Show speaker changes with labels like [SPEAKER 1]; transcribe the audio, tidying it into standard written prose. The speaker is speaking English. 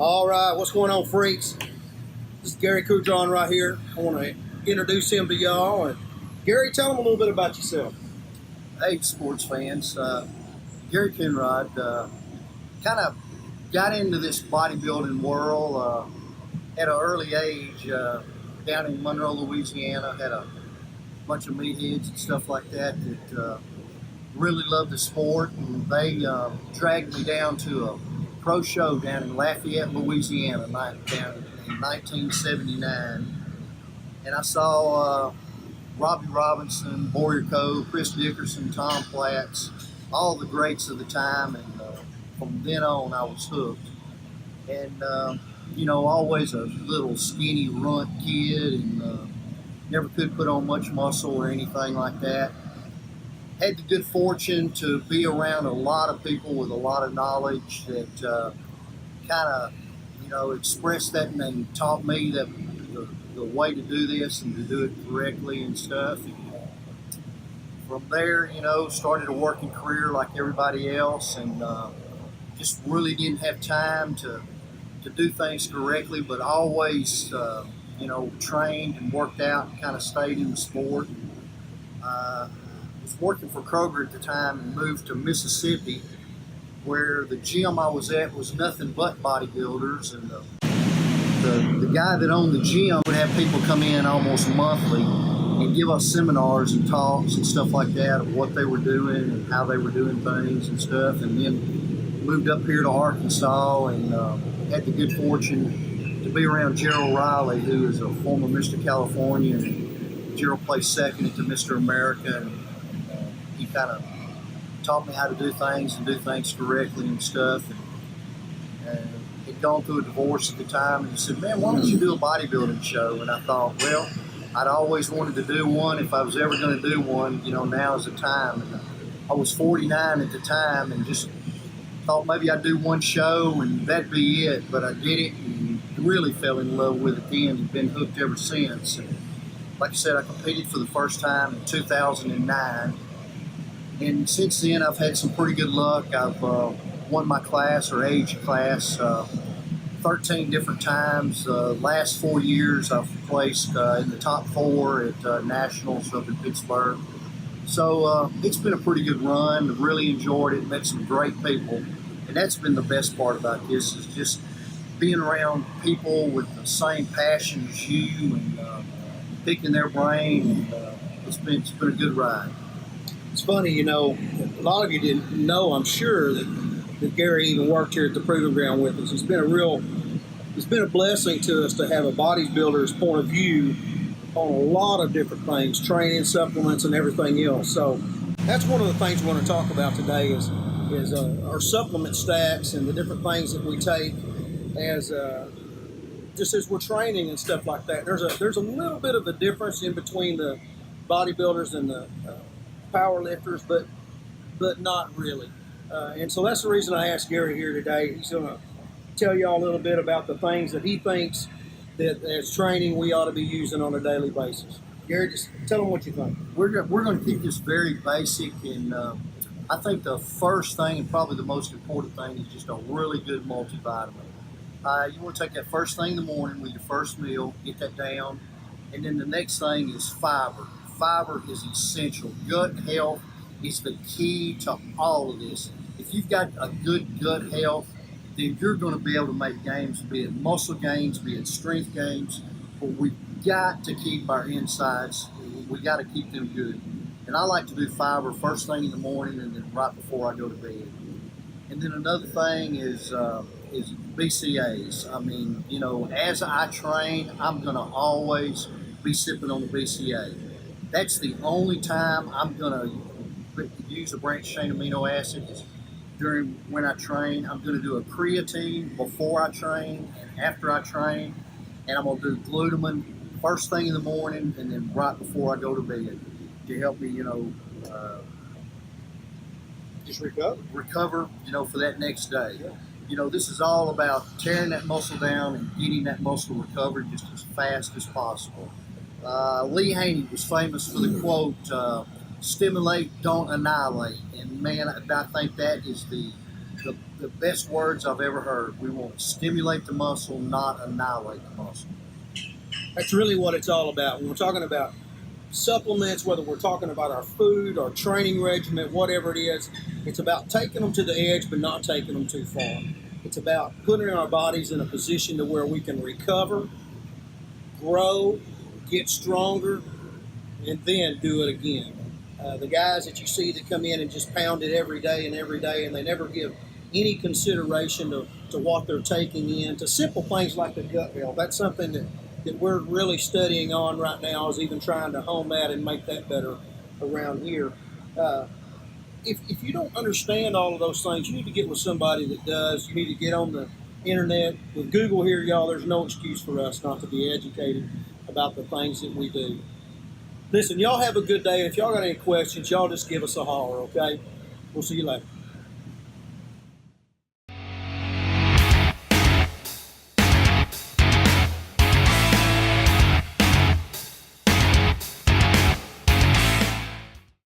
[SPEAKER 1] All right, what's going on, freaks? This is Gary Coonrod right here. I want to introduce him to y'all. And Gary, tell them a little bit about yourself.
[SPEAKER 2] Hey, sports fans. Gary Coonrod kind of got into this bodybuilding world at an early age down in Monroe, Louisiana. Had a bunch of meatheads and stuff like that really loved the sport, and they dragged me down to a pro show down in Lafayette, Louisiana, down in 1979, and I saw Robbie Robinson, Boyer Cove, Chris Dickerson, Tom Platts, all the greats of the time, and from then on I was hooked. And always a little skinny runt kid, and never could put on much muscle or anything like that. Had the good fortune to be around a lot of people with a lot of knowledge that kind of, expressed that and taught me that the way to do this and to do it correctly and stuff. And from there, started a working career like everybody else, and just really didn't have time to do things correctly, but always, trained and worked out and kind of stayed in the sport. Was working for Kroger at the time and moved to Mississippi, where the gym I was at was nothing but bodybuilders, and the guy that owned the gym would have people come in almost monthly and give us seminars and talks and stuff like that of what they were doing and how they were doing things and stuff. And then moved up here to Arkansas and had the good fortune to be around Gerald Riley, who is a former Mr. California, and Gerald placed second at the Mr. America, and he kind of taught me how to do things and do things correctly and stuff. And had gone through a divorce at the time, and he said, "Man, why don't you do a bodybuilding show?" And I thought, well, I'd always wanted to do one. If I was ever going to do one, now is the time. And I was 49 at the time, and just thought maybe I'd do one show and that'd be it. But I did it and really fell in love with it then, and been hooked ever since. And like I said, I competed for the first time in 2009. And since then, I've had some pretty good luck. I've won my class or age class 13 different times. Last 4 years, I've placed in the top 4 at Nationals up in Pittsburgh. So it's been a pretty good run. I've really enjoyed it, met some great people. And that's been the best part about this, is just being around people with the same passion as you, and picking their brain. And, it's been a good ride.
[SPEAKER 1] It's funny, a lot of you didn't know, I'm sure, that Gary even worked here at the Proving Ground with us. It's been a blessing to us to have a bodybuilder's point of view on a lot of different things, training, supplements, and everything else. So that's one of the things we want to talk about today is our supplement stacks and the different things that we take just as we're training and stuff like that. There's a little bit of a difference in between the bodybuilders and the power lifters, but not really. And so that's the reason I asked Gary here today. He's going to tell y'all a little bit about the things that he thinks that as training we ought to be using on a daily basis. Gary, just tell them what you think.
[SPEAKER 2] We're going to keep this very basic, and I think the first thing and probably the most important thing is just a really good multivitamin. You want to take that first thing in the morning with your first meal, get that down, and then the next thing is fiber. Fiber is essential. Gut health is the key to all of this. If you've got a good gut health, then you're going to be able to make gains, be it muscle gains, be it strength gains. But we've got to keep our insides, we got to keep them good. And I like to do fiber first thing in the morning and then right before I go to bed. And then another thing is BCAAs. I mean, as I train, I'm going to always be sipping on the BCA. That's the only time I'm going to use a branched chain amino acid is during when I train. I'm going to do a creatine before I train and after I train, and I'm going to do glutamine first thing in the morning and then right before I go to bed to help me,
[SPEAKER 1] Just recover,
[SPEAKER 2] for that next day. This is all about tearing that muscle down and getting that muscle recovered just as fast as possible. Lee Haney was famous for the quote, stimulate, don't annihilate. And man, I think that is the the best words I've ever heard. We want to stimulate the muscle, not annihilate the muscle.
[SPEAKER 1] That's really what it's all about. When we're talking about supplements, whether we're talking about our food, our training regimen, whatever it is, it's about taking them to the edge but not taking them too far. It's about putting our bodies in a position to where we can recover, grow, get stronger, and then do it again. The guys that you see that come in and just pound it every day, and they never give any consideration to what they're taking in, to simple things like the gut health. That's something that we're really studying on right now, is even trying to hone that and make that better around here. If you don't understand all of those things, you need to get with somebody that does. You need to get on the internet. With Google here, y'all, there's no excuse for us not to be educated about the things that we do. Listen, y'all have a good day. If y'all got any questions, y'all just give us a holler, okay? We'll see you later.